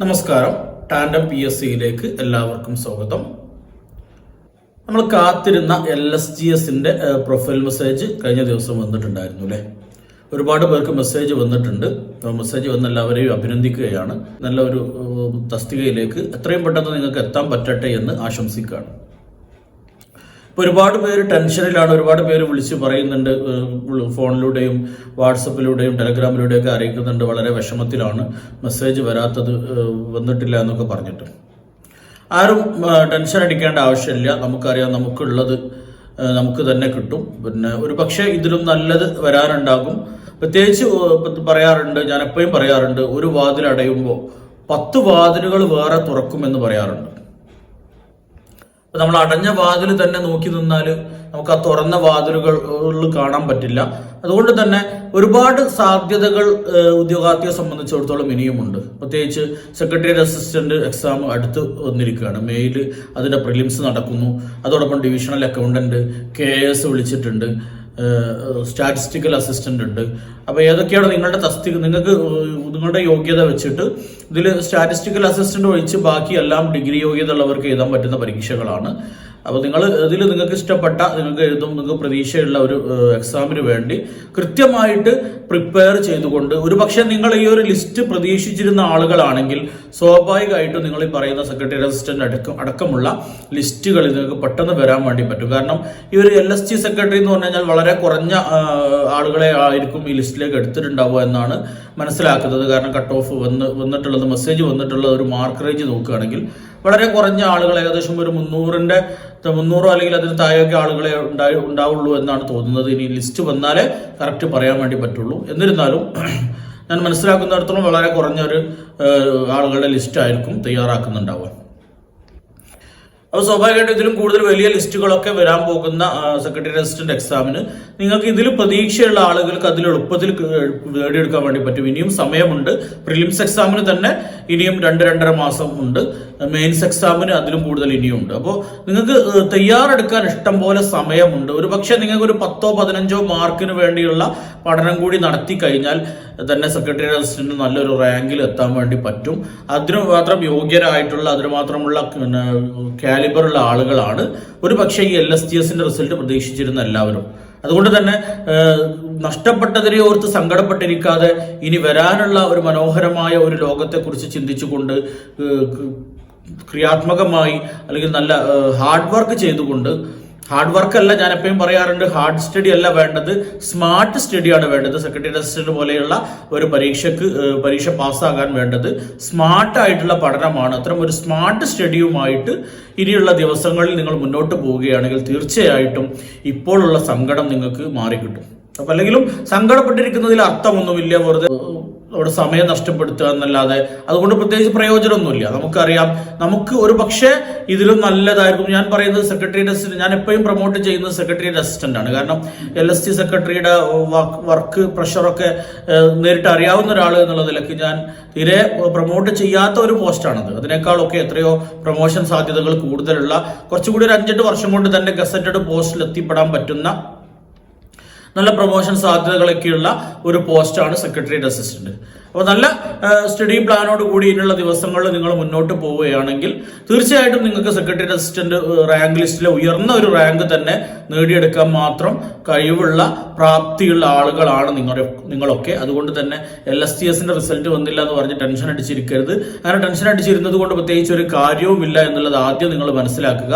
നമസ്കാരം. ടാൻഡം PSCയിലേക്ക് എല്ലാവർക്കും സ്വാഗതം. നമ്മൾ കാത്തിരുന്ന LSGSന്റെ പ്രൊഫൈൽ മെസ്സേജ് കഴിഞ്ഞ ദിവസം വന്നിട്ടുണ്ടായിരുന്നു അല്ലേ? ഒരുപാട് പേർക്ക് മെസ്സേജ് വന്നിട്ടുണ്ട്. മെസ്സേജ് വന്ന എല്ലാവരെയും അഭിനന്ദിക്കുകയാണ്. നല്ലൊരു തസ്തികയിലേക്ക് എത്രയും പെട്ടെന്ന് നിങ്ങൾക്ക് എത്താൻ പറ്റട്ടെ എന്ന് ആശംസിക്കുകയാണ്. ഒരുപാട് പേര് ടെൻഷനിലാണ്. ഒരുപാട് പേര് വിളിച്ച് പറയുന്നുണ്ട്, ഫോണിലൂടെയും വാട്സപ്പിലൂടെയും ടെലഗ്രാമിലൂടെയും ഒക്കെ അറിയിക്കുന്നുണ്ട്, വളരെ വിഷമത്തിലാണ്, മെസ്സേജ് വന്നിട്ടില്ല എന്നൊക്കെ പറഞ്ഞിട്ട്. ആരും ടെൻഷൻ അടിക്കേണ്ട ആവശ്യമില്ല. നമുക്കറിയാം, നമുക്കുള്ളത് നമുക്ക് തന്നെ കിട്ടും. പിന്നെ ഒരു പക്ഷേ ഇതിലും നല്ലത് വരാനുണ്ടാകും. പ്രത്യേകിച്ച് പറയാറുണ്ട്, ഞാൻ എപ്പോഴും പറയാറുണ്ട്, ഒരു വാതിൽ അടയുമ്പോൾ 10 വാതിലുകൾ വേറെ തുറക്കുമെന്ന് പറയാറുണ്ട്. നമ്മൾ അടഞ്ഞ വാതിൽ തന്നെ നോക്കി നിന്നാൽ നമുക്ക് ആ തുറന്ന വാതിലുകൾ കാണാൻ പറ്റില്ല. അതുകൊണ്ട് തന്നെ ഒരുപാട് സാധ്യതകൾ ഉദ്യോഗാർത്ഥിയെ സംബന്ധിച്ചിടത്തോളം ഇനിയുമുണ്ട്. പ്രത്യേകിച്ച് സെക്രട്ടേറിയറ്റ് അസിസ്റ്റന്റ് എക്സാം അടുത്ത് വന്നിരിക്കുകയാണ്. മെയിൽ അതിന്റെ പ്രിലിംസ് നടക്കുന്നു. അതോടൊപ്പം ഡിവിഷണൽ അക്കൗണ്ടന്റ്, KS വിളിച്ചിട്ടുണ്ട്, സ്റ്റാറ്റിസ്റ്റിക്കൽ അസിസ്റ്റന്റ് ഉണ്ട്. അപ്പോൾ ഏതൊക്കെയാണ് നിങ്ങളുടെ തസ്തിക, നിങ്ങളുടെ യോഗ്യത വെച്ചിട്ട് ഇതിൽ സ്റ്റാറ്റിസ്റ്റിക്കൽ അസിസ്റ്റന്റ് ഒഴിച്ച് ബാക്കി എല്ലാം ഡിഗ്രി യോഗ്യത ഉള്ളവർക്ക് എഴുതാൻ പറ്റുന്ന പരീക്ഷകളാണ്. അപ്പോൾ നിങ്ങൾക്ക് ഇഷ്ടപ്പെട്ട, നിങ്ങൾക്ക് നിങ്ങൾക്ക് പ്രതീക്ഷയുള്ള ഒരു എക്സാമിന് വേണ്ടി കൃത്യമായിട്ട് പ്രിപ്പയർ ചെയ്തുകൊണ്ട്, ഒരു പക്ഷേ നിങ്ങൾ ഈ ഒരു ലിസ്റ്റ് പ്രതീക്ഷിച്ചിരുന്ന ആളുകളാണെങ്കിൽ സ്വാഭാവികമായിട്ടും നിങ്ങൾ ഈ പറയുന്ന സെക്രട്ടറി അസിസ്റ്റന്റ് അടക്കമുള്ള ലിസ്റ്റുകളിൽ നിങ്ങൾക്ക് പെട്ടെന്ന് വരാൻ വേണ്ടി പറ്റും. കാരണം ഈ ഒരു LSG സെക്രട്ടറി എന്ന് പറഞ്ഞു കഴിഞ്ഞാൽ വളരെ കുറഞ്ഞ ആളുകളെ ആയിരിക്കും ഈ ലിസ്റ്റിലേക്ക് എടുത്തിട്ടുണ്ടാവുക എന്നാണ് മനസ്സിലാക്കുന്നത്. കാരണം കട്ട് ഓഫ് വന്നിട്ടുള്ളത്, മെസ്സേജ് വന്നിട്ടുള്ള ഒരു മാർക്ക് റേഞ്ച് നോക്കുകയാണെങ്കിൽ വളരെ കുറഞ്ഞ ആളുകൾ, ഏകദേശം ഒരു 300 അല്ലെങ്കിൽ അതിന് താഴെയൊക്കെ ആളുകളെ ഉണ്ടാവുള്ളൂ എന്നാണ് തോന്നുന്നത്. ഇനി ലിസ്റ്റ് വന്നാലേ കറക്റ്റ് പറയാൻ വേണ്ടി പറ്റുള്ളൂ. എന്നിരുന്നാലും ഞാൻ മനസ്സിലാക്കുന്നിടത്തോളം വളരെ കുറഞ്ഞൊരു ആളുകളുടെ ലിസ്റ്റ് ആയിരിക്കും തയ്യാറാക്കുന്നുണ്ടാവുക. അപ്പോൾ സ്വാഭാവികമായിട്ടും ഇതിലും കൂടുതൽ വലിയ ലിസ്റ്റുകളൊക്കെ വരാൻ പോകുന്ന സെക്രട്ടറി അസിസ്റ്റന്റ് എക്സാമിന് നിങ്ങൾക്ക് ഇതിൽ പ്രതീക്ഷയുള്ള ആളുകൾക്ക് അതിൽ എളുപ്പത്തിൽ നേടിയെടുക്കാൻ വേണ്ടി പറ്റും. ഇനിയും സമയമുണ്ട്. പ്രിലിംസ് എക്സാമിന് തന്നെ ഇനിയും 2-2.5 മാസം ഉണ്ട്. മെയിൻസ് എക്സാമിന് അതിലും കൂടുതൽ ഇനിയുണ്ട്. അപ്പോൾ നിങ്ങൾക്ക് തയ്യാറെടുക്കാൻ ഇഷ്ടം പോലെ സമയമുണ്ട്. ഒരു പക്ഷേ നിങ്ങൾക്ക് ഒരു 10-15 മാർക്കിന് വേണ്ടിയുള്ള പഠനം കൂടി നടത്തി കഴിഞ്ഞാൽ തന്നെ സെക്രട്ടറി അസിസ്റ്റന്റ് നല്ലൊരു റാങ്കിൽ എത്താൻ വേണ്ടി പറ്റും. അതിനു മാത്രം യോഗ്യരായിട്ടുള്ള, അതിനു മാത്രമുള്ള കാലിബറുള്ള ആളുകളാണ് ഒരു പക്ഷേ ഈ LSGSന്റെ റിസൾട്ട് പ്രതീക്ഷിച്ചിരുന്ന എല്ലാവരും. അതുകൊണ്ട് തന്നെ നഷ്ടപ്പെട്ടതിനെ ഓർത്ത് സങ്കടപ്പെട്ടിരിക്കാതെ ഇനി വരാനുള്ള ഒരു മനോഹരമായ ഒരു ലോകത്തെക്കുറിച്ച് ചിന്തിച്ചുകൊണ്ട് ക്രിയാത്മകമായി അല്ലെങ്കിൽ നല്ല ഹാർഡ് വർക്ക് ചെയ്തുകൊണ്ട്, ഹാർഡ് വർക്ക് അല്ല, ഞാൻ എപ്പോഴും പറയാറുണ്ട്, ഹാർഡ് സ്റ്റഡി അല്ല വേണ്ടത്, സ്മാർട്ട് സ്റ്റഡിയാണ് വേണ്ടത്. സെക്രട്ടറി അസിസ്റ്റന്റ് പോലെയുള്ള ഒരു പരീക്ഷ പാസ്സാകാൻ വേണ്ടത് സ്മാർട്ട് ആയിട്ടുള്ള പഠനമാണ്. അത്തരം ഒരു സ്മാർട്ട് സ്റ്റഡിയുമായിട്ട് ഇനിയുള്ള ദിവസങ്ങളിൽ നിങ്ങൾ മുന്നോട്ട് പോവുകയാണെങ്കിൽ തീർച്ചയായിട്ടും ഇപ്പോഴുള്ള സങ്കടം നിങ്ങൾക്ക് മാറിക്കിട്ടും. അപ്പൊ അല്ലെങ്കിലും സങ്കടപ്പെട്ടിരിക്കുന്നതിൽ അർത്ഥമൊന്നുമില്ല, വെറുതെ അവിടെ സമയം നഷ്ടപ്പെടുത്തുക എന്നല്ലാതെ അതുകൊണ്ട് പ്രത്യേകിച്ച് പ്രയോജനമൊന്നുമില്ല. നമുക്കറിയാം, നമുക്ക് ഒരു പക്ഷേ ഇതിലും നല്ലതായിരിക്കും. ഞാൻ പറയുന്നത് സെക്രട്ടേറിയറ്റ് അസിസ്റ്റന്റ്, ഞാൻ എപ്പോഴും പ്രൊമോട്ട് ചെയ്യുന്നത് സെക്രട്ടേറിയറ്റ് അസിസ്റ്റന്റ് ആണ്. കാരണം LSG സെക്രട്ടറിയുടെ വർക്ക് പ്രഷറൊക്കെ നേരിട്ട് അറിയാവുന്ന ഒരാൾ എന്നുള്ള നിലയ്ക്ക് ഞാൻ തീരെ പ്രൊമോട്ട് ചെയ്യാത്ത ഒരു പോസ്റ്റാണത്. അതിനേക്കാളൊക്കെ എത്രയോ പ്രൊമോഷൻ സാധ്യതകൾ കൂടുതലുള്ള, കുറച്ചുകൂടി ഒരു 5-8 വർഷം കൊണ്ട് തന്നെ ഗസറ്റഡ് പോസ്റ്റിൽ എത്തിപ്പെടാൻ പറ്റുന്ന നല്ല പ്രൊമോഷൻ സാധ്യതകളൊക്കെയുള്ള ഒരു പോസ്റ്റാണ് സെക്രട്ടേറിയറ്റ് അസിസ്റ്റന്റ്. അപ്പോൾ നല്ല സ്റ്റഡി പ്ലാനോട് കൂടി ഇനിയുള്ള ദിവസങ്ങളിൽ നിങ്ങൾ മുന്നോട്ട് പോവുകയാണെങ്കിൽ തീർച്ചയായിട്ടും നിങ്ങൾക്ക് സെക്രട്ടേറിയറ്റ് അസിസ്റ്റന്റ് റാങ്ക് ലിസ്റ്റിലെ ഉയർന്ന ഒരു റാങ്ക് തന്നെ നേടിയെടുക്കാൻ മാത്രം കഴിവുള്ള, പ്രാപ്തിയുള്ള ആളുകളാണ് നിങ്ങളൊക്കെ. അതുകൊണ്ട് തന്നെ LSGSന്റെ റിസൾട്ട് വന്നില്ല എന്ന് പറഞ്ഞ് ടെൻഷൻ അടിച്ചിരിക്കരുത്. അങ്ങനെ ടെൻഷൻ അടിച്ചിരുന്നത് കൊണ്ട് പ്രത്യേകിച്ച് ഒരു കാര്യവുമില്ല എന്നുള്ളത് ആദ്യം നിങ്ങൾ മനസ്സിലാക്കുക.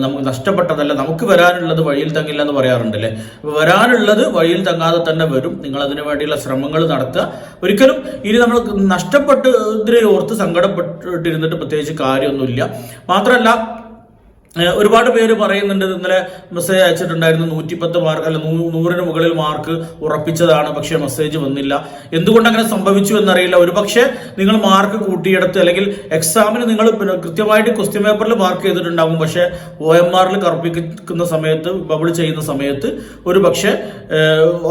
നമുക്ക് നഷ്ടപ്പെട്ടതല്ല, നമുക്ക് വരാനുള്ളത് വഴിയിൽ തങ്ങില്ല എന്ന് പറയാറുണ്ടല്ലേ. വരാനുള്ളത് വഴിയിൽ തങ്ങാതെ തന്നെ വരും. നിങ്ങൾ അതിനു വേണ്ടിയുള്ള ശ്രമങ്ങൾ നടത്തുക. ഒരിക്കലും ഇനി നമ്മൾ നഷ്ടപ്പെട്ട് ഇതിനെ ഓർത്ത് സങ്കടപ്പെട്ടിരുന്നിട്ട് പ്രത്യേകിച്ച് കാര്യമൊന്നുമില്ല. മാത്രമല്ല, ഒരുപാട് പേര് പറയുന്നുണ്ട്, ഇന്നലെ മെസ്സേജ് അയച്ചിട്ടുണ്ടായിരുന്നു, 110 മാർക്ക് അല്ല 100-ന് മുകളിൽ മാർക്ക് ഉറപ്പിച്ചതാണ്, പക്ഷെ മെസ്സേജ് വന്നില്ല. എന്തുകൊണ്ട് അങ്ങനെ സംഭവിച്ചു എന്നറിയില്ല. ഒരു പക്ഷേ നിങ്ങൾ മാർക്ക് കൂട്ടിയെടുത്ത്, അല്ലെങ്കിൽ എക്സാമിന് നിങ്ങൾ കൃത്യമായിട്ട് ക്വസ്റ്റ്യൻ പേപ്പറിൽ മാർക്ക് ചെയ്തിട്ടുണ്ടാകും, പക്ഷെ OMRൽ കറുപ്പിക്കുന്ന സമയത്ത്, ബബിൾ ചെയ്യുന്ന സമയത്ത് ഒരു പക്ഷേ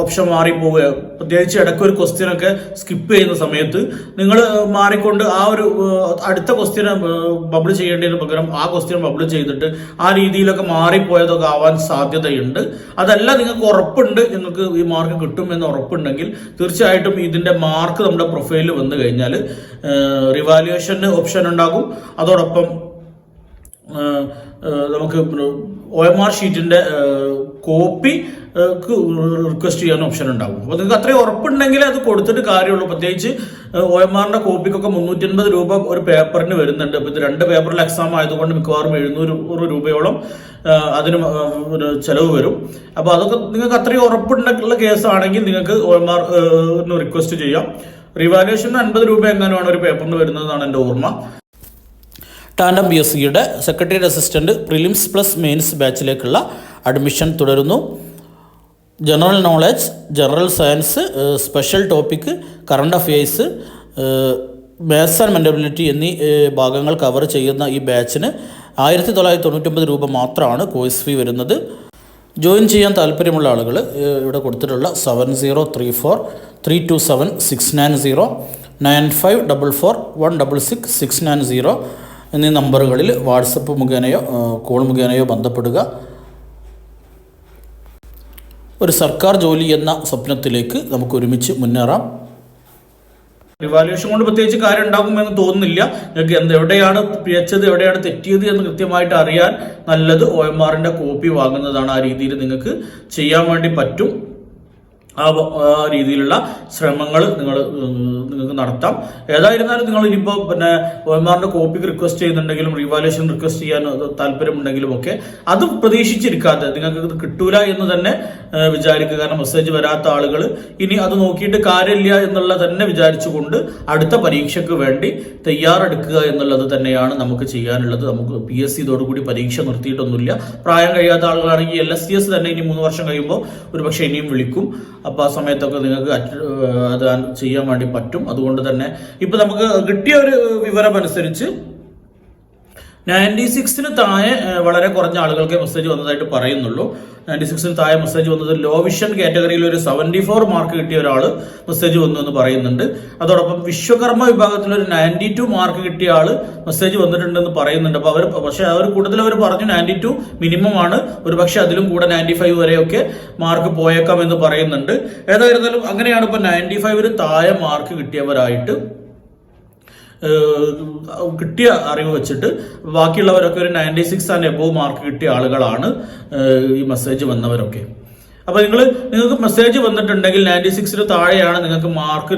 ഓപ്ഷൻ മാറിപ്പോവുക, പ്രത്യേകിച്ച് ഇടയ്ക്ക് ഒരു ക്വസ്റ്റ്യൻ ഒക്കെ സ്കിപ്പ് ചെയ്യുന്ന സമയത്ത് നിങ്ങൾ മാറിക്കൊണ്ട് ആ ഒരു അടുത്ത ക്വസ്റ്റ്യൻ ബബിൾ ചെയ്യേണ്ടതിന് പകരം ആ ക്വസ്റ്റ്യൻ ബബിൾ ചെയ്തിട്ട് ആ രീതിയിലൊക്കെ മാറിപ്പോയതൊക്കെ ആവാൻ സാധ്യതയുണ്ട്. അതല്ല നിങ്ങൾക്ക് ഉറപ്പുണ്ട്, നിങ്ങൾക്ക് ഈ മാർക്ക് കിട്ടും എന്ന് ഉറപ്പുണ്ടെങ്കിൽ തീർച്ചയായിട്ടും ഇതിന്റെ മാർക്ക് നമ്മുടെ പ്രൊഫൈലിൽ വന്നു കഴിഞ്ഞാൽ റിവാലുവേഷന് ഓപ്ഷൻ ഉണ്ടാകും. അതോടൊപ്പം നമുക്ക് OMR ഷീറ്റിന്റെ കോപ്പി റിക്വസ്റ്റ് ചെയ്യാൻ ഓപ്ഷൻ ഉണ്ടാകും. അപ്പോൾ നിങ്ങൾക്ക് അത്രയും ഉറപ്പുണ്ടെങ്കിൽ അത് കൊടുത്തിട്ട് കാര്യമുള്ളൂ. പ്രത്യേകിച്ച് OMRന്റെ കോപ്പിക്കൊക്കെ 350 രൂപ ഒരു പേപ്പറിന് വരുന്നുണ്ട്. അപ്പോൾ ഇത് 2 പേപ്പറിൽ എക്സാം ആയതുകൊണ്ട് മിക്കവാറും 700 രൂപയോളം അതിന് ചെലവ് വരും. അപ്പോൾ അതൊക്കെ നിങ്ങൾക്ക് അത്രയും ഉറപ്പുള്ള കേസാണെങ്കിൽ നിങ്ങൾക്ക് OMR റിക്വസ്റ്റ് ചെയ്യാം. റിവാലുവേഷന് 50 രൂപ എങ്ങനെയാണ് ഒരു പേപ്പറിന് വരുന്നതെന്നാണ് എൻ്റെ ഓർമ്മ. ടാൻഡം PSCയുടെ secretariat assistant prelims plus mains ബാച്ചിലേക്കുള്ള അഡ്മിഷൻ തുടരുന്നു. General knowledge, general science, special topic, current affairs, maths and mental ability എന്നീ ഭാഗങ്ങൾ കവർ ചെയ്യുന്ന ഈ ബാച്ചിന് 1999 രൂപ മാത്രമാണ് കോഴ്സ് ഫീ വരുന്നത്. ജോയിൻ ചെയ്യാൻ താല്പര്യമുള്ള ആളുകൾ ഇവിടെ കൊടുത്തിട്ടുള്ള 7034327690 9544166690 എന്നീ നമ്പറുകളിൽ വാട്സപ്പ് മുഖേനയോ കോൾ മുഖേനയോ ബന്ധപ്പെടുക. ഒരു സർക്കാർ ജോലി എന്ന സ്വപ്നത്തിലേക്ക് നമുക്ക് ഒരുമിച്ച് മുന്നേറാം. റിവാലുവേഷൻ കൊണ്ട് പ്രത്യേകിച്ച് കാര്യം ഉണ്ടാകുമെന്ന് തോന്നുന്നില്ല. നിങ്ങൾക്ക് എവിടെയാണ് പിഴച്ചത്, എവിടെയാണ് തെറ്റിയത് എന്ന് കൃത്യമായിട്ട് അറിയാൻ നല്ലത് OMRന്റെ കോപ്പി വാങ്ങുന്നതാണ്. ആ രീതിയിൽ നിങ്ങൾക്ക് ചെയ്യാൻ വേണ്ടി പറ്റും. ആ രീതിയിലുള്ള ശ്രമങ്ങൾ നിങ്ങൾക്ക് നടത്താം. ഏതായിരുന്നാലും നിങ്ങൾ ഇനിയിപ്പോൾ OMRന്റെ കോപ്പിക്ക് റിക്വസ്റ്റ് ചെയ്യുന്നുണ്ടെങ്കിലും റിവാലുവേഷൻ റിക്വസ്റ്റ് ചെയ്യാൻ താല്പര്യമുണ്ടെങ്കിലും ഒക്കെ അത് പ്രതീക്ഷിച്ചിരിക്കാതെ നിങ്ങൾക്ക് ഇത് കിട്ടൂല എന്ന് തന്നെ വിചാരിക്കുക. കാരണം മെസ്സേജ് വരാത്ത ആളുകൾ ഇനി അത് നോക്കിയിട്ട് കാര്യമില്ല എന്നുള്ള തന്നെ വിചാരിച്ചുകൊണ്ട് അടുത്ത പരീക്ഷയ്ക്ക് വേണ്ടി തയ്യാറെടുക്കുക എന്നുള്ളത് തന്നെയാണ് നമുക്ക് ചെയ്യാനുള്ളത്. നമുക്ക് PSC ഇതോടുകൂടി പരീക്ഷ നിർത്തിയിട്ടൊന്നുമില്ല. പ്രായം കഴിയാത്ത ആളുകളാണെങ്കിൽ LSTS തന്നെ ഇനി 3 വർഷം കഴിയുമ്പോൾ ഒരുപക്ഷെ ഇനിയും വിളിക്കും. അപ്പോൾ ആ സമയത്തൊക്കെ നിങ്ങൾക്ക് അത് ചെയ്യാൻ വേണ്ടി പറ്റും. അതുകൊണ്ട് തന്നെ ഇപ്പൊ നമുക്ക് കിട്ടിയ ഒരു വിവരം അനുസരിച്ച് 96-ന് താഴെ വളരെ കുറഞ്ഞ ആളുകൾക്ക് മെസ്സേജ് വന്നതായിട്ട് പറയുന്നുള്ളൂ. 96-ന് താഴെ മെസ്സേജ് വന്നത് ലോ വിഷൻ കാറ്റഗറിയിൽ ഒരു 74 മാർക്ക് കിട്ടിയ ഒരാൾ മെസ്സേജ് വന്നു എന്ന് പറയുന്നുണ്ട്. അതോടൊപ്പം വിശ്വകർമ്മ വിഭാഗത്തിൽ ഒരു 92 മാർക്ക് കിട്ടിയ ആൾ മെസ്സേജ് വന്നിട്ടുണ്ടെന്ന് പറയുന്നുണ്ട്. അപ്പോൾ അവർ കൂടുതൽ പറഞ്ഞു 92 മിനിമം ആണ്, ഒരു പക്ഷെ അതിലും കൂടെ 95 വരെയൊക്കെ മാർക്ക് പോയേക്കാം എന്ന് പറയുന്നുണ്ട്. ഏതായിരുന്നാലും അങ്ങനെയാണ് ഇപ്പൊ 95-ന് താഴെ മാർക്ക് കിട്ടിയവരായിട്ട് കിട്ടിയ അറിവ് വെച്ചിട്ട് ബാക്കിയുള്ളവരൊക്കെ ഒരു 96 ആൻഡ് എബോവ് മാർക്ക് കിട്ടിയ ആളുകളാണ് ഈ മെസ്സേജ് വന്നവരൊക്കെ. അപ്പോൾ നിങ്ങൾക്ക് മെസ്സേജ് വന്നിട്ടുണ്ടെങ്കിൽ 96-ന് താഴെയാണ് നിങ്ങൾക്ക് മാർക്ക്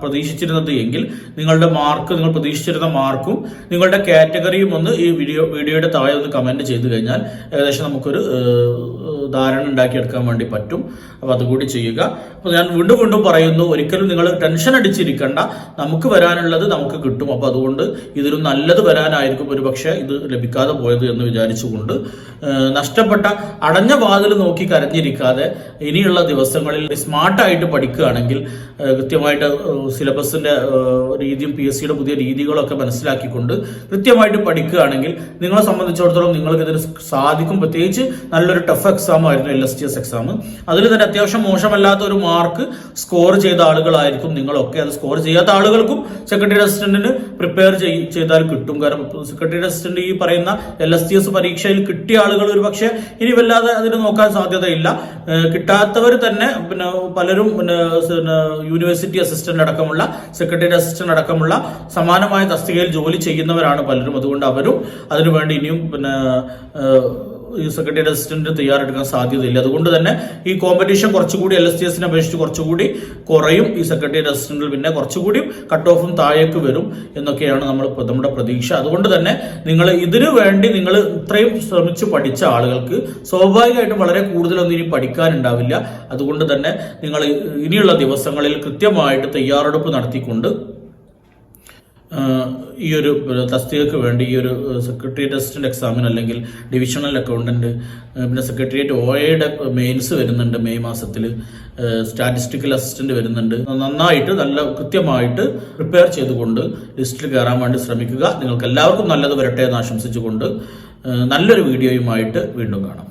പ്രതീക്ഷിച്ചിരുന്നത് എങ്കിൽ നിങ്ങൾ പ്രതീക്ഷിച്ചിരുന്ന മാർക്കും നിങ്ങളുടെ കാറ്റഗറിയും ഒന്ന് ഈ വീഡിയോയുടെ താഴെ ഒന്ന് കമന്റ് ചെയ്ത് കഴിഞ്ഞാൽ ഏകദേശം നമുക്കൊരു ധാരണ ഉണ്ടാക്കിയെടുക്കാൻ വേണ്ടി പറ്റും. അപ്പോൾ അതുകൂടി ചെയ്യുക. അപ്പോൾ ഞാൻ വീണ്ടും പറയുന്നു, ഒരിക്കലും നിങ്ങൾ ടെൻഷൻ അടിച്ചിരിക്കണ്ട. നമുക്ക് വരാനുള്ളത് നമുക്ക് കിട്ടും. അപ്പോൾ അതുകൊണ്ട് ഇതിലും നല്ലത് വരാനായിരിക്കും ഒരു പക്ഷേ ഇത് ലഭിക്കാതെ പോയത് എന്ന് വിചാരിച്ചുകൊണ്ട് നഷ്ടപ്പെട്ട അടഞ്ഞ വാതിൽ നോക്കി കരഞ്ഞിരിക്കാതെ ഇനിയുള്ള ദിവസങ്ങളിൽ സ്മാർട്ടായിട്ട് പഠിക്കുകയാണെങ്കിൽ കൃത്യമായിട്ട് സിലബസിന്റെ രീതിയും PSCയുടെ പുതിയ രീതികളൊക്കെ മനസ്സിലാക്കിക്കൊണ്ട് കൃത്യമായിട്ട് പഠിക്കുകയാണെങ്കിൽ നിങ്ങളെ സംബന്ധിച്ചിടത്തോളം നിങ്ങൾക്ക് ഇതിന് സാധിക്കും. പ്രത്യേകിച്ച് നല്ലൊരു ടഫ് എക്സാം ആയിരുന്നു LSTS എക്സാം. അതിൽ തന്നെ അത്യാവശ്യം മോശമല്ലാത്ത ഒരു മാർക്ക് സ്കോർ ചെയ്ത ആളുകളായിരിക്കും നിങ്ങളൊക്കെ. അത് സ്കോർ ചെയ്യാത്ത ആളുകൾക്കും സെക്രട്ടറി അസിസ്റ്റന്റിന് പ്രിപ്പയർ ചെയ്താൽ കിട്ടും. കാരണം സെക്രട്ടറി അസിസ്റ്റന്റ് ഈ പറയുന്ന LSTS പരീക്ഷയിൽ കിട്ടിയ ആളുകൾ ഒരു പക്ഷേ ഇനി വല്ലാതെ അതിന് നോക്കാൻ സാധ്യതയില്ല. കിട്ടാത്തവർ തന്നെ പലരും യൂണിവേഴ്സിറ്റി അസിസ്റ്റന്റ് അടക്കമുള്ള സെക്രട്ടറി അസിസ്റ്റന്റ് അടക്കമുള്ള സമാനമായ തസ്തികയിൽ ജോലി ചെയ്യുന്നവരാണ് പലരും. അതുകൊണ്ട് അവരും അതിനുവേണ്ടി ഇനിയും ഈ സെക്രട്ടറി അസിസ്റ്റന്റ് തയ്യാറെടുക്കാൻ സാധ്യതയില്ല. അതുകൊണ്ട് തന്നെ ഈ കോമ്പറ്റീഷൻ കുറച്ചുകൂടി LSTSനെ അപേക്ഷിച്ച് കുറച്ചുകൂടി കുറയും. ഈ സെക്രട്ടറി അസിസ്റ്റന്റിൽ പിന്നെ കുറച്ചുകൂടി കട്ട് ഓഫും താഴേക്ക് വരും എന്നൊക്കെയാണ് നമ്മുടെ പ്രതീക്ഷ. അതുകൊണ്ട് തന്നെ നിങ്ങൾ ഇതിനു വേണ്ടി നിങ്ങൾ ഇത്രയും ശ്രമിച്ച് പഠിച്ച ആളുകൾക്ക് സ്വാഭാവികമായിട്ടും വളരെ കൂടുതലൊന്നും ഇനി പഠിക്കാനുണ്ടാവില്ല. അതുകൊണ്ട് തന്നെ നിങ്ങൾ ഇനിയുള്ള ദിവസങ്ങളിൽ കൃത്യമായിട്ട് തയ്യാറെടുപ്പ് നടത്തിക്കൊണ്ട് ഈ ഒരു തസ്തികക്ക് വേണ്ടി ഈ ഒരു സെക്രട്ടേറിയറ്റ് അസിസ്റ്റന്റ് എക്സാമിന് അല്ലെങ്കിൽ ഡിവിഷണൽ അക്കൗണ്ടന്റ്, പിന്നെ സെക്രട്ടേറിയറ്റ് OAയുടെ മെയിൻസ് വരുന്നുണ്ട് മെയ് മാസത്തിൽ, സ്റ്റാറ്റിസ്റ്റിക്കൽ അസിസ്റ്റന്റ് വരുന്നുണ്ട്. നന്നായിട്ട് നല്ല കൃത്യമായിട്ട് പ്രിപ്പയർ ചെയ്തുകൊണ്ട് ലിസ്റ്റിൽ കയറാൻ വേണ്ടി ശ്രമിക്കുക. നിങ്ങൾക്ക് എല്ലാവർക്കും നല്ലത് വരട്ടെ എന്ന് ആശംസിച്ചുകൊണ്ട് നല്ലൊരു വീഡിയോയുമായിട്ട് വീണ്ടും കാണാം.